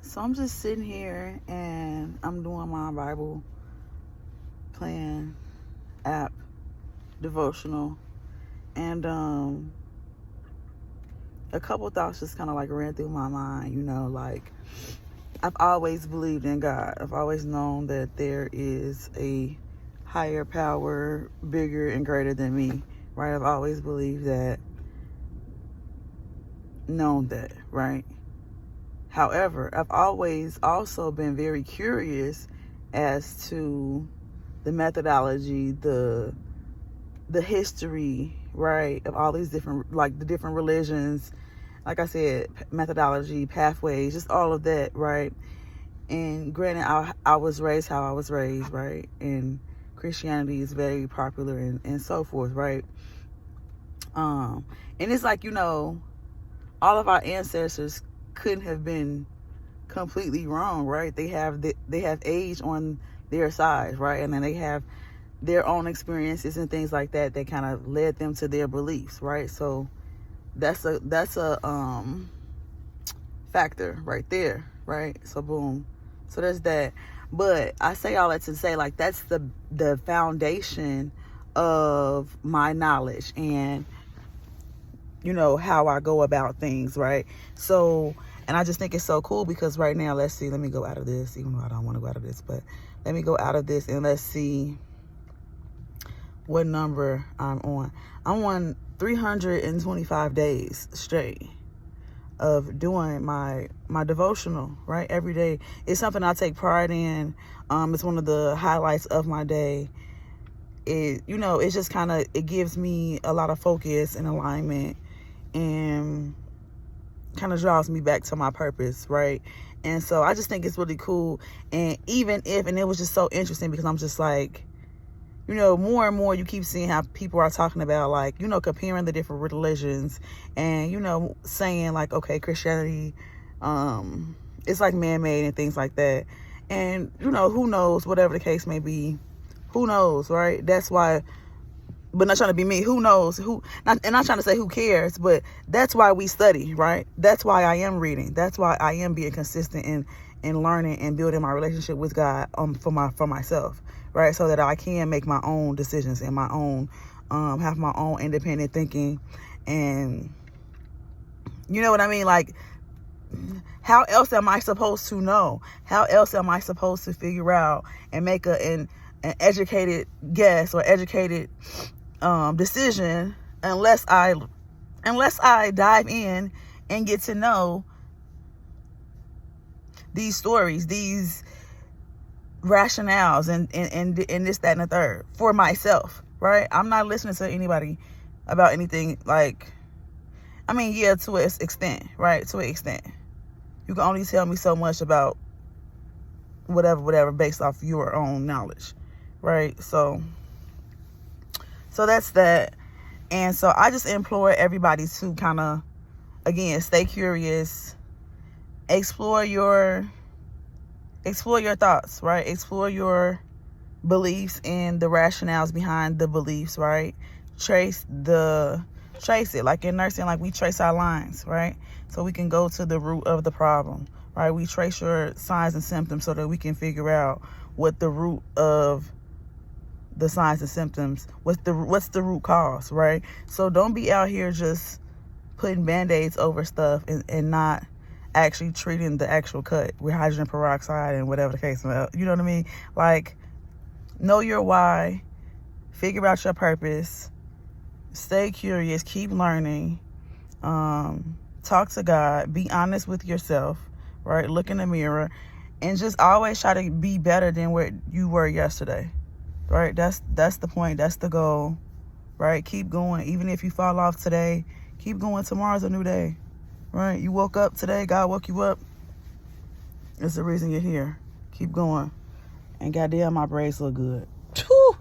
So I'm just sitting here and I'm doing my Bible plan app devotional, and a couple thoughts just kind of like ran through my mind. Like, I've always believed in God. I've always known that there is a higher power, bigger and greater than me, right? I've always believed that, known that, right? However, I've always also been very curious as to the methodology, the history, right, of all these different, like the different religions, like I said, methodology, pathways, just all of that, right? And granted, I was raised how I was raised, right? And Christianity is very popular and so forth, right? And it's like, all of our ancestors couldn't have been completely wrong, right? They have age on their side, right? And then they have their own experiences and things like that kind of led them to their beliefs, right? So that's a factor right there, right? So boom. So there's that. But I say all that to say, like, that's the foundation of my knowledge and how I go about things, right? So, and I just think it's so cool because right now, let's see, let me go out of this, even though I don't want to go out of this, but let me go out of this and let's see what number I'm on. I'm on 325 days straight of doing my devotional, right? Every day. It's something I take pride in. It's one of the highlights of my day. It's just kind of, it gives me a lot of focus and alignment and kind of draws me back to my purpose, right? And so I just think it's really cool. And even if, and it was just so interesting because I'm just like, more and more you keep seeing how people are talking about, like, comparing the different religions and, saying like, okay, Christianity, it's like man-made and things like that. And, who knows, whatever the case may be, who knows, right? That's why, but not trying to be me, who knows, and not trying to say who cares, but that's why we study, right? That's why I am reading. That's why I am being consistent in learning and building my relationship with God for myself, right? So that I can make my own decisions and my own, have my own independent thinking. And you know what I mean? Like, how else am I supposed to know? How else am I supposed to figure out and make an educated guess or educated decision unless I dive in and get to know these stories, these rationales and this, that, and the third for myself, right? I'm not listening to anybody about anything. Like, I mean, yeah, to an extent, right? To an extent. You can only tell me so much about whatever based off your own knowledge, right? So that's that. And so I just implore everybody to kind of, again, stay curious, explore your thoughts, right? Explore your beliefs and the rationales behind the beliefs, right? Trace it, like in nursing, like we trace our lines, right? So we can go to the root of the problem, right? We trace your signs and symptoms so that we can figure out what the root of the signs and symptoms, what's the root cause, right? So don't be out here just putting band-aids over stuff and not actually treating the actual cut with hydrogen peroxide and whatever the case, you know what I mean? Like, know your why, figure out your purpose, stay curious, keep learning, talk to God, be honest with yourself, right? Look in the mirror and just always try to be better than what you were yesterday, right? That's the point. That's the goal, right? Keep going. Even if you fall off today, keep going. Tomorrow's a new day, right? You woke up today. God woke you up. It's the reason you're here. Keep going. And goddamn, my braids look good. Whew.